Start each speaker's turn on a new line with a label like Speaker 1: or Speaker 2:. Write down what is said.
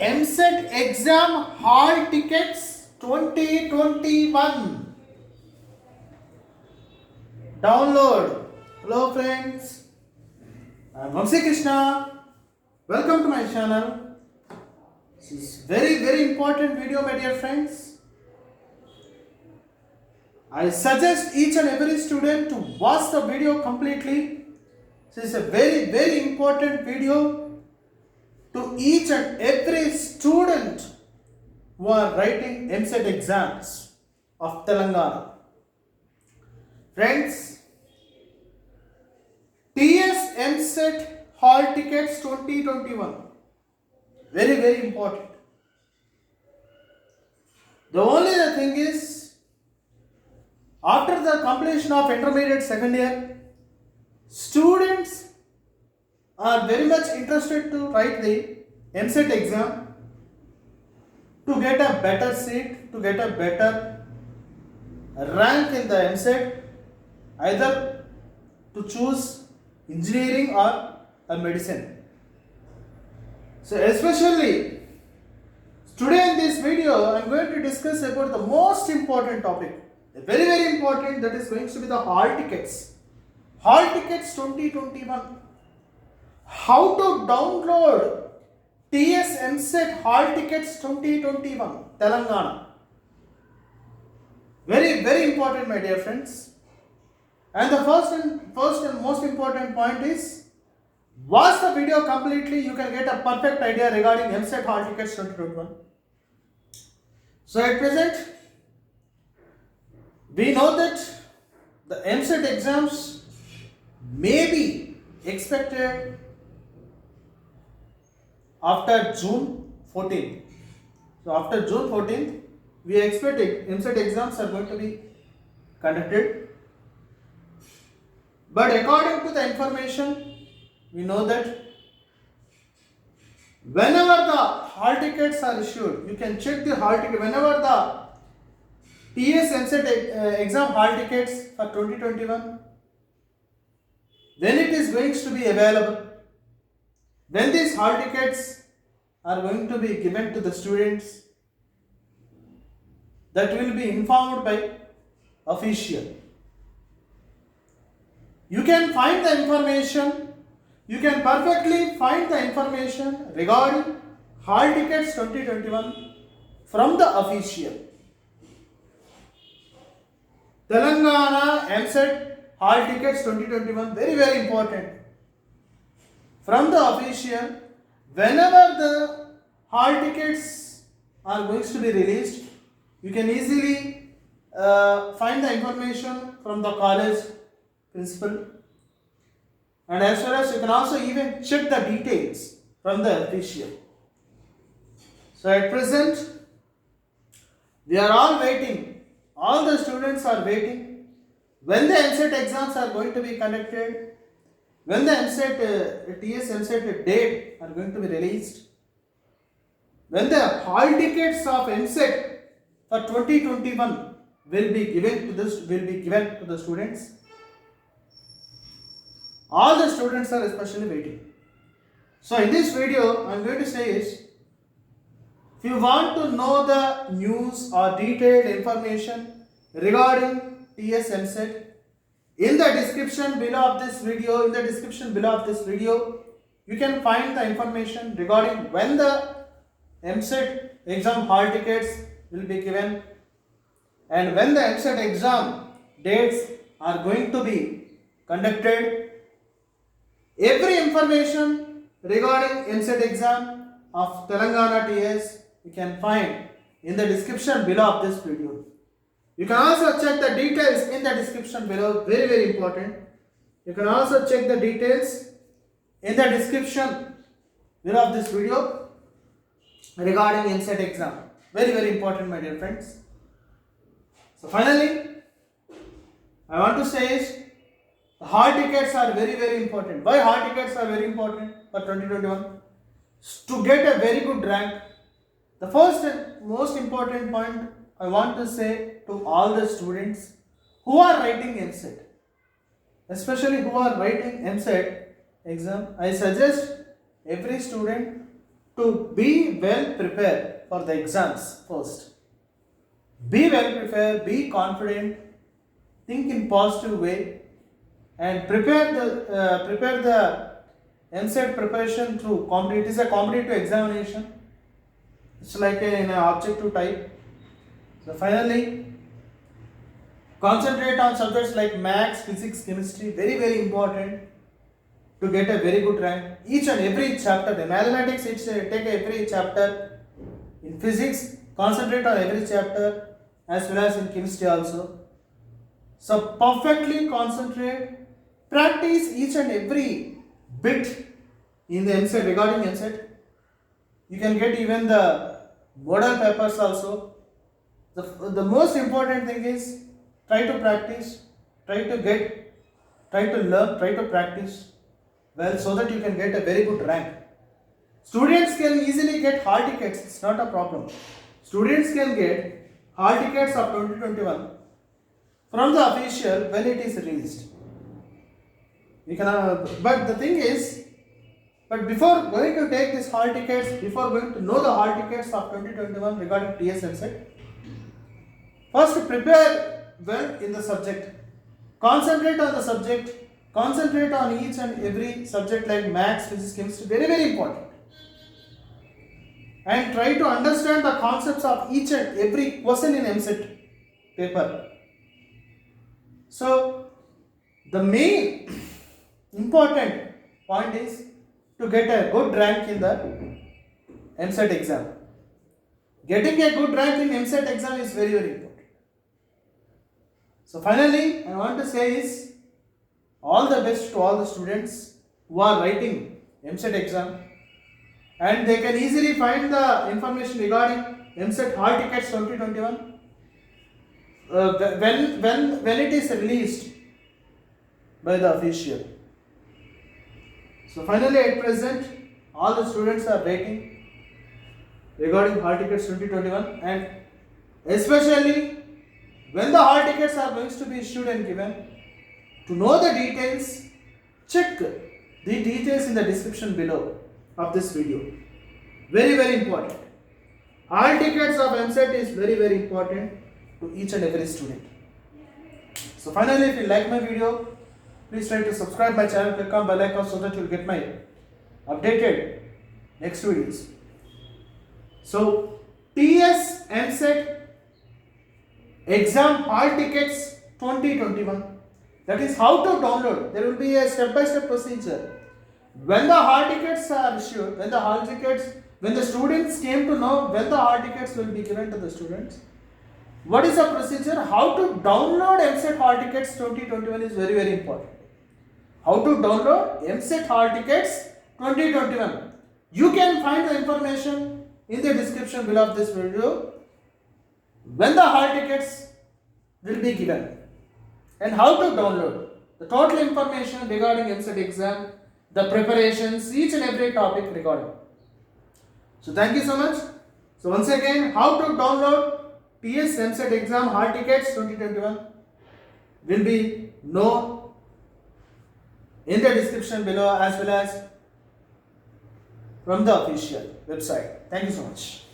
Speaker 1: MSET exam hall tickets 2021. Download. Hello friends, I am Vamsi Krishna. Welcome to my channel. This is very important video, my dear friends. I suggest each and every student to watch the video completely. This is a very important video to each and every student who are writing MSET exams of Telangana. Friends, TS MSET hall tickets 2021. Very important. The only thing is, after the completion of intermediate second year, students are very much interested to write the MSET exam to get a better seat, to get a better rank in the MSET, either to choose engineering or a medicine. So especially today in this video I am going to discuss about the most important topic, very important, that is going to be the hall tickets. Hall tickets 2021. How to download TS MSET hall tickets 2021 Telangana. Very important, my dear friends. And the first and most important point is, watch the video completely, you can get a perfect idea regarding MSET hall tickets 2021. So at present, we know that the MSET exams may be expected after June 14th. So after June 14th, we expect MSET exams are going to be conducted. But according to the information, we know that whenever the hall tickets are issued, you can check the hall ticket. Whenever the TS MSET exam hall tickets for 2021, when it is going to be available, when these hall tickets are going to be given to the students, that will be informed by official. You can find the information, you can perfectly find the information regarding hall tickets 2021 from the official. Telangana MSET hall tickets 2021, very important. From the official, whenever the hall tickets are going to be released, you can easily find the information from the college principal, and as well as you can also even check the details from the official. So at present, we are all waiting, all the students are waiting when the MSET exams are going to be conducted, when the TS MSET date are going to be released, when the hall tickets of MSET for 2021 will be given to the students. All the students are especially waiting. So in this video, I am going to say is, if you want to know the news or detailed information regarding TS MSET, in the description below of this video, you can find the information regarding when the MSET exam hall tickets will be given and when the MSET exam dates are going to be conducted. Every information regarding MSET exam of Telangana TS you can find in the description below of this video. You can also check the details in the description below, very important. You can also check the details in the description below of this video regarding MSET exam. Very important, my dear friends. So finally, I want to say is, the hall tickets are very important. Why hall tickets are very important for 2021? To get a very good rank. The first and most important point I want to say to all the students who are writing MSET, especially who are writing MSET exam, I suggest every student to be well prepared for the exams first. Be well prepared, be confident, think in positive way, and prepare the MSET preparation through it is a competitive examination. It's like in an objective type. So finally, concentrate on subjects like maths, physics, chemistry, very very important to get a very good rank. Each and every chapter, the mathematics, take every chapter. In physics, concentrate on every chapter as well as in chemistry also. So perfectly concentrate, practice each and every bit in the MSET regarding MSET. You can get even the model papers also. The most important thing is try to practice, try to learn, try to practice well so that you can get a very good rank. Students can easily get hall tickets, it's not a problem. Students can get hall tickets of 2021 from the official when it is released. We can, but the thing is, but before going to take these hall tickets, before going to know the hall tickets of 2021 regarding TS MSET, first prepare well in the subject. Concentrate on the subject. Concentrate on each and every subject like maths, physics, chemistry, very very important. And try to understand the concepts of each and every question in MSET paper. So, the main important point is to get a good rank in the MSET exam. Getting a good rank in MSET exam is very very important. So finally, I want to say is all the best to all the students who are writing MSET exam, and they can easily find the information regarding MSET hall tickets 2021 when it is released by the official. So finally, at present, all the students are waiting regarding hall tickets 2021, and especially when the hall tickets are going to be issued and given. To know the details, check the details in the description below of this video. Very very important. Hall tickets of MSET is very very important to each and every student. So finally, if you like my video, please try to subscribe my channel, click on bell icon so that you will get my updated next videos. So TS MSET exam hall tickets 2021. That is how to download. There will be a step-by-step procedure. When the hall tickets are issued, when the students came to know when the hall tickets will be given to the students, what is the procedure? How to download MSET hall tickets 2021 is very very important. How to download MSET hall tickets 2021. You can find the information in the description below of this video when the hall tickets will be given and how to download the total information regarding MSET exam, the preparations, each and every topic regarding. So thank you so much. So once again, how to download TS MSET exam hall tickets 2021 will be known in the description below as well as from the official website. Thank you so much.